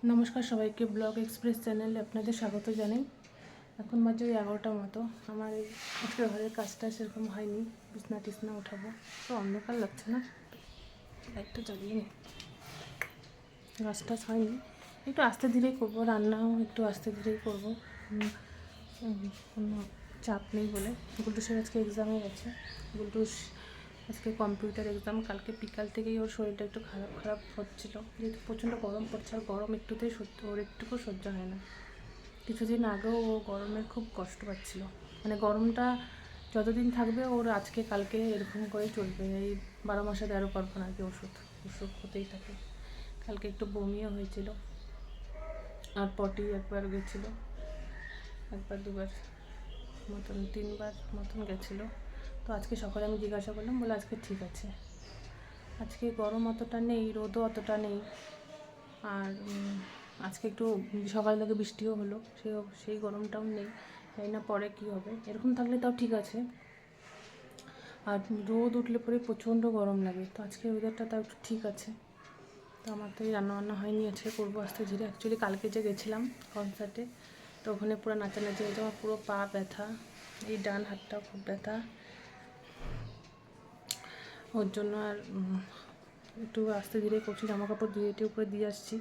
নমস্কার সবাইকে, blog express চ্যানেলে আপনাদের স্বাগত জানাই। এখন বাজে ওই 11টার মতো। আমার এই আজকে ঘরের কাজটা সেরকম হয়নি, বিছনা টিছনা উঠাবো। তো অন্ধকার লাগছে না, লাইটটা জ্বালিয়ে নিই। গাছ টাছ হয়নি, একটু আস্তে ধীরেই করবো, রান্নাও একটু আস্তে ধীরেই করবো। কোনো চাপ নেই বলে। গুলটুসের আজকে এক্সামে গেছে। গুলটুস আজকে কম্পিউটার এক্সাম। কালকে বিকাল থেকেই ওর শরীরটা একটু খারাপ খারাপ হচ্ছিলো, যেহেতু প্রচণ্ড গরম পড়ছে। আর গরম একটুতেই ওর একটুকু সহ্য হয় না। কিছুদিন আগেও ও গরমের খুব কষ্ট পাচ্ছিলো, মানে গরমটা যতদিন থাকবে ওর আজকে কালকে এরকম করে চলবে। এই 12 মাসে 13 পার্বণ আর কি, ওষুধ হতেই থাকে। কালকে একটু বমিও হয়েছিল, আর পটি একবার গেছিলো, একবার দুবার মতন, 3বার মতন গেছিলো। তো আজকে সকালে আমি জিজ্ঞাসা করলাম, বলে আজকে ঠিক আছে। আজকে গরম অতটা নেই, রোদও অতটা নেই। আর আজকে একটু সকাল থেকে বৃষ্টিও হলো, সেই গরমটাও নেই। জানি না পরে কী হবে। এরকম থাকলে তাও ঠিক আছে, আর রোদ উঠলে পরে প্রচণ্ড গরম লাগে। তো আজকে ওয়েদারটা তাও একটু ঠিক আছে। তো আমার তো এই রান্নাবান্না হয়নি, আজকে করবো আস্তে ধীরে। অ্যাকচুয়ালি কালকে যে গেছিলাম কনসার্টে, তো ওখানে পুরো নাচানাচি হয়েছে। আমার পুরো পা ব্যথা, এই ডান হাতটাও খুব ব্যথা। ওর জন্য আর একটু আস্তে ধীরে করছি, জামা কাপড় ধুয়ে উপরে দিয়ে আসছি।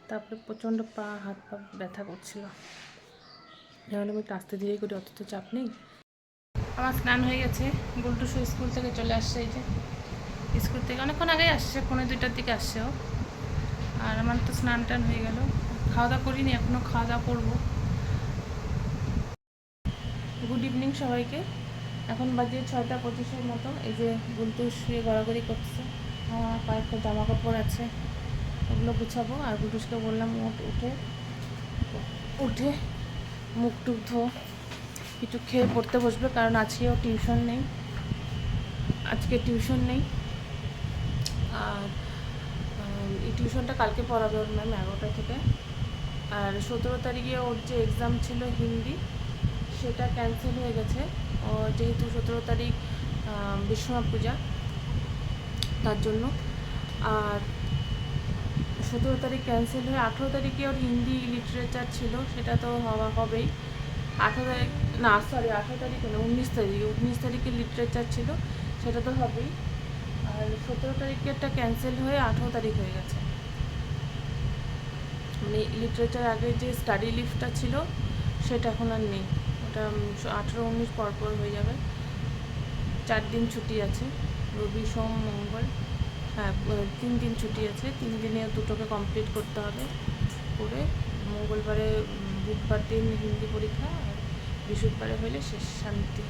তারপরে প্রচণ্ড হাত পা ব্যথা করছিল। তাহলে আমি একটু আস্তে ধীরেই করি, অত তো চাপ নেই। আমার স্নান হয়ে গেছে। গুলটুসু স্কুল থেকে চলে আসছে, এই যে স্কুল থেকে অনেকক্ষণ আগেই আসছে, 1:45টার দিকে আসছে ও। আর আমার তো স্নান টান হয়ে গেল। খাওয়া দাওয়া করিনি এখনও, খাওয়া দাওয়া করবো। গুড ইভিনিং সবাইকে। এখন বাজে 6টা 25-এর মতো। এই যে গুলটুস শুয়ে গড়াগড়ি করছে। আমার কয়েকটা জামা কাপড় আছে, ওগুলো গুছাবো। আর গুলটুসকে বললাম উঠে মুখ টুক ধো, কিছু খেয়ে পড়তে বসবে, কারণ আজকেও টিউশন নেই। আর এই টিউশনটা কালকে পড়াবে ওর ম্যাম 11টা থেকে। আর 17 তারিখে ওর যে এক্সাম ছিল হিন্দি, সেটা ক্যান্সেল হয়ে গেছে। ও যেহেতু 17 তারিখ বিশ্বকর্মা পূজা, তার জন্য। আর 17 তারিখ ক্যান্সেল হয়ে 18 তারিখে ওর হিন্দি লিটারেচার ছিল, সেটা তো হবেই। 18 তারিখে না, 19 তারিখে লিটারেচার ছিল, সেটা তো হবেই। আর 17 তারিখেরটা ক্যান্সেল হয়ে 18 তারিখ হয়ে গেছে। মানে লিটারেচার আগে যে স্টাডি লিভটা ছিল, সেটা এখন আর নেই। ওটা 18-19 পরপর হয়ে যাবে। 4 দিন ছুটি আছে, রবি সোম মঙ্গল। হ্যাঁ, 3 দিন ছুটি আছে। 3 দিনে দুটোকে কমপ্লিট করতে হবে। করে মঙ্গলবারে বুধবার দিন হিন্দি পরীক্ষা, আর বৃহস্পতিবারে হইলে শেষ, শান্তি।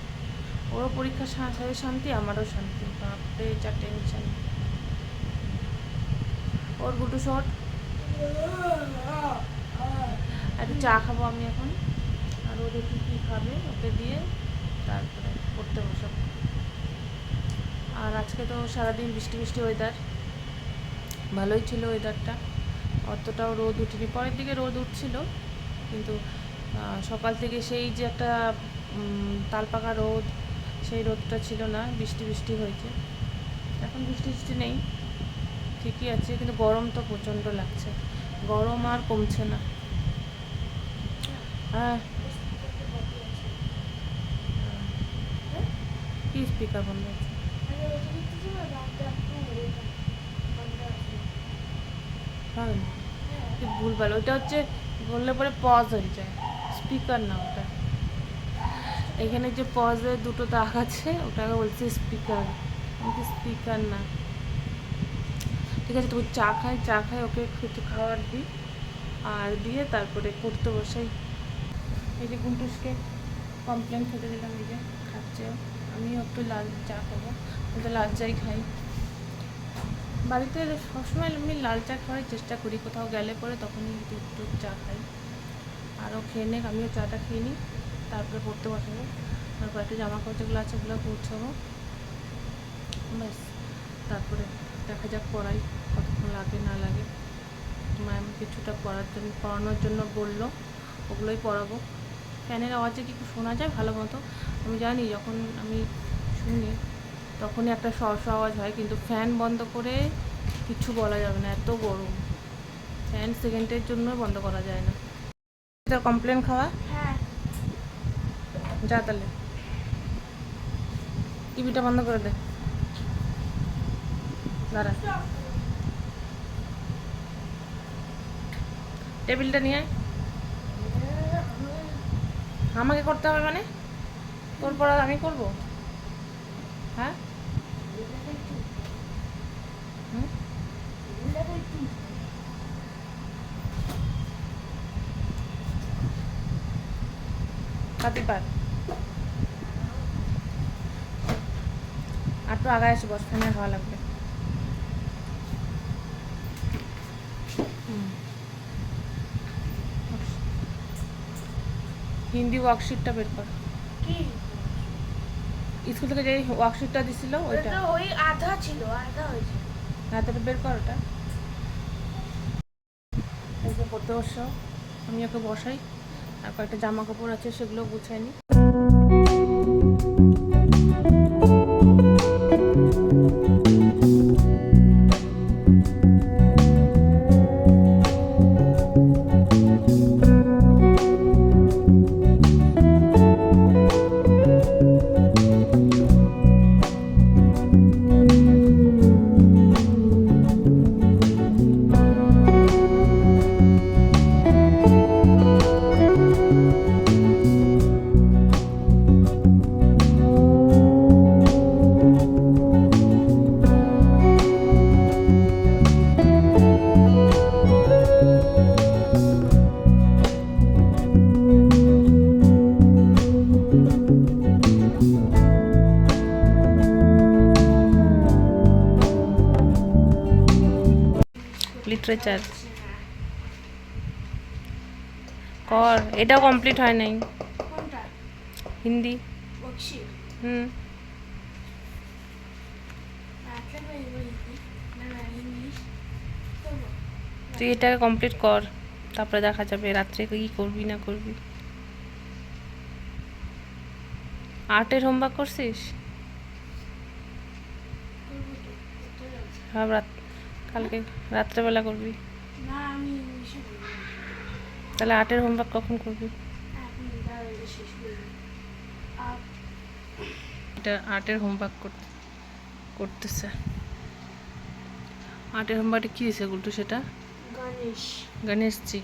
ওরও পরীক্ষা শেষে শান্তি, আমারও শান্তি। বাপরে যা টেনশন। ওর গুটু শট। একটু চা খাবো আমি এখন, আর ও দেখি কী খাবে, ওকে দিয়ে তারপরে পড়তে বসাবো। আর আজকে তো সারাদিন বৃষ্টি বৃষ্টি ওয়েদার, ভালোই ছিল ওয়েদারটা, অতটাও রোদ উঠেনি। পরের দিকে রোদ উঠছিল, কিন্তু সকাল থেকে সেই যে একটা তালপাকা রোদ, সেই রোদটা ছিল না। বৃষ্টি বৃষ্টি হয়েছে, এখন বৃষ্টি বৃষ্টি নেই, ঠিকই আছে। কিন্তু গরম তো প্রচণ্ড লাগছে, গরম আর কমছে না। হ্যাঁ, কি স্পিকার বন্ধ আছে? হ্যাঁ, ভুলভাল, ওইটা হচ্ছে বললে পরে পজ হয়ে যায়, স্পিকার না ওটা। এখানে যে পজের দুটো দাগ আছে, ওটাকে বলছে স্পিকার, কিন্তু স্পিকার না। ঠিক আছে, তবু চা খাই, ওকে কিছু খাওয়ার দিই, আর দিয়ে তারপরে পড়তে বসাই। এই যে গুন্টুসকে কমপ্লেন খেতে দিলাম, এই যে খাচ্ছে। আমিও একটু লাল চা খাবো, আমি তো লাল চাই খাই। বাড়িতে সবসময় আমি লাল চা খাওয়ার চেষ্টা করি, কোথাও গেলে পরে তখনই একটু চা খাই। আরও খেয়ে নেক, আমিও চাটা খেয়ে নিই, তারপরে পড়তে বসাবো। আর কয়েকটা জামা কাপড় যেগুলো আছে ওগুলো গুছাবো, ব্যাস। তারপরে দেখা যাক পড়াই, কতক্ষণ লাগে না লাগে। ম্যাম কিছুটা পড়ানোর জন্য বললো, ওগুলোই পড়াবো। ফ্যানের আওয়াজে কি শোনা যায় ভালো মতো আমি জানি, যখন আমি শুনি তখনই একটা আওয়াজ হয়, কিন্তু ফ্যান বন্ধ করে কিছু বলা যাবে না, এত গরম। 10 সেকেন্ডের জন্য বন্ধ করা যায় না। এটা কমপ্লেন খাওয়া। হ্যাঁ যা তাহলে টিভিটা বন্ধ করে দে। দাঁড়া, টেবিলটা নিয়ে আয়। আমাকে করতে হবে মানে? তোর পড়া আমি করবো? হ্যাঁ হুম? কাতি পার আর তো আগায় আসে, বস, ফ্যানের হাওয়া লাগবে। হিন্দি ওয়ার্কশিটটা বের কর। কি স্কুল থেকে যে ওয়ার্কশিটটা দিছিল ওইটা। ওটা ওই আধা ছিল, আধা হয়েছে। হ্যাঁ, তোটা বের কর ওটা। এই যে পড়তে বসো, আমি ওকে বসাই। আর কয়েকটা জামা কাপড় আছে, সেগুলো গুছাই নি। লিটারেচার কর, এটাও কমপ্লিট হয় নাই। কোনটা? হিন্দি। ওয়ার্কশিট। হুম। না ইংলিশ। তুই এটাকে কমপ্লিট কর, তারপরে দেখা যাবে রাত্রে কি করবি না করবি। আর্টের হোমওয়ার্ক করছিস? সব রাত, কালকে রাত্রেবেলা করবি। না আমি ইংলিশে বলবো। তাহলে আর্টের হোমওয়ার্ক কখন করবি? এখন এটা শেষ করবো। এটা আর্টের হোমওয়ার্ক করতেছে। আর্টের হোমওয়ার্কে কী দিছে গুলটু সেটা? গণেশ। গণেশজি।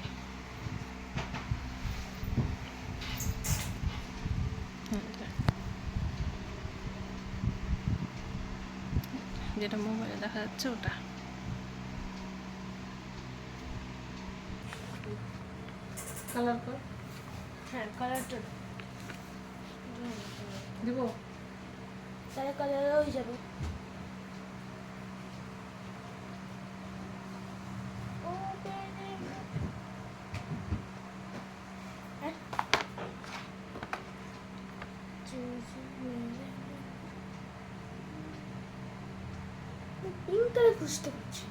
যেটা মোবাইলে দেখা যাচ্ছে ওটা। কালার কর। হ্যাঁ কালারটা দিব। তাহলে কালার হয়ে যাবে। পিঙ্ক কালার খুঁজতে পারছি।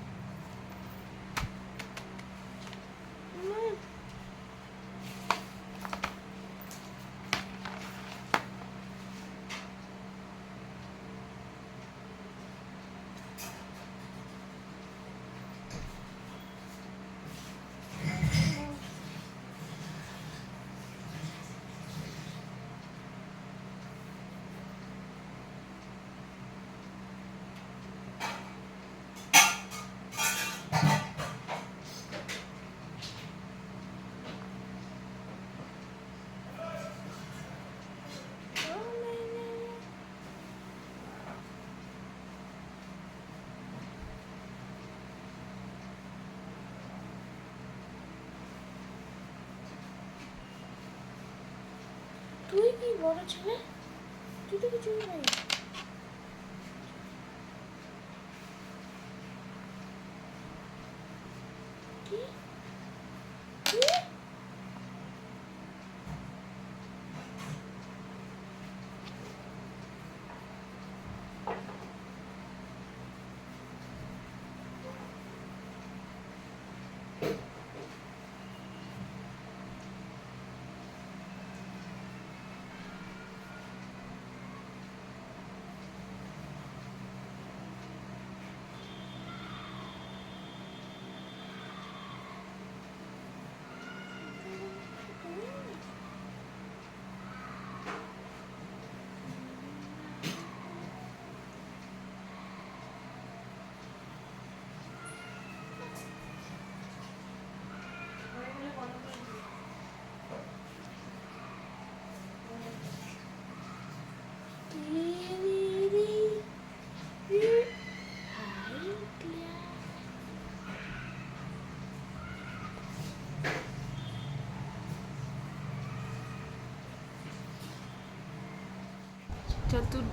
তুই কি বড় ছেলে? তুই তো কিছু নাই। কি? কি? চতুর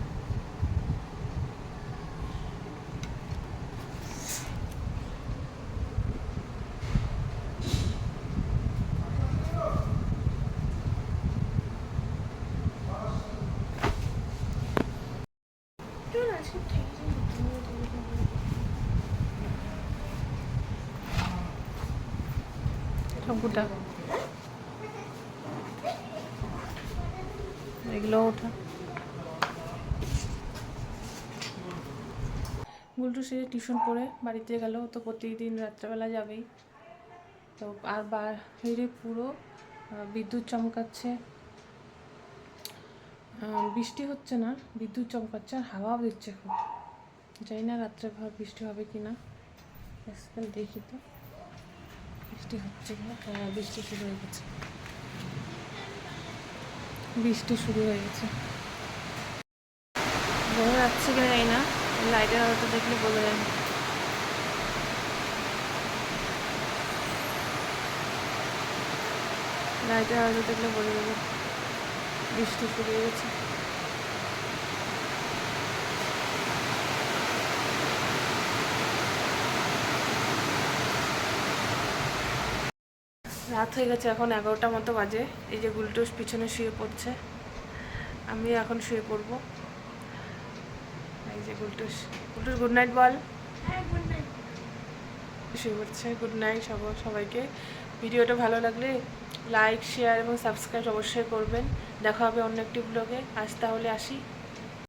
চল আজকে থেকে ঠাকুরটা এগুলো ওঠা গুলটু সে টিউশন পড়ে বাড়িতে গেল, তো প্রতিদিন রাত্রেবেলা যাবেই। তো আর বাইরে পুরো বিদ্যুৎ চমকাচ্ছে, বৃষ্টি হচ্ছে না, বিদ্যুৎ চমকাচ্ছে আর হাওয়াও দিচ্ছে খুব। জানি না রাত্রে বৃষ্টি হবে কি না, আজকাল দেখি তো বৃষ্টি হচ্ছে কিনা। হ্যাঁ, বৃষ্টি শুরু হয়ে গেছে, বৃষ্টি শুরু হয়ে গেছে। বোঝা যাচ্ছে কিনা জানি না, লাইটের আলোটা দেখলে বোঝা যায় না। লাইটের আলোটা দেখলে বোঝা যাবে বৃষ্টি শুরু হয়ে গেছে। রাত হয়ে গেছে, এখন 11টা মতো বাজে। এই যে গুলটুস পিছনে শুয়ে পড়ছে, আমি এখন শুয়ে পড়বো। এই যে গুলটুস গুড নাইট বল। হ্যাঁ গুড নাইট। শুয়ে পড়ছে। গুড নাইট সবাইকে। ভিডিওটা ভালো লাগলে লাইক, শেয়ার এবং সাবস্ক্রাইব অবশ্যই করবেন। দেখা হবে অন্য একটি ব্লগে। আজ তাহলে আসি।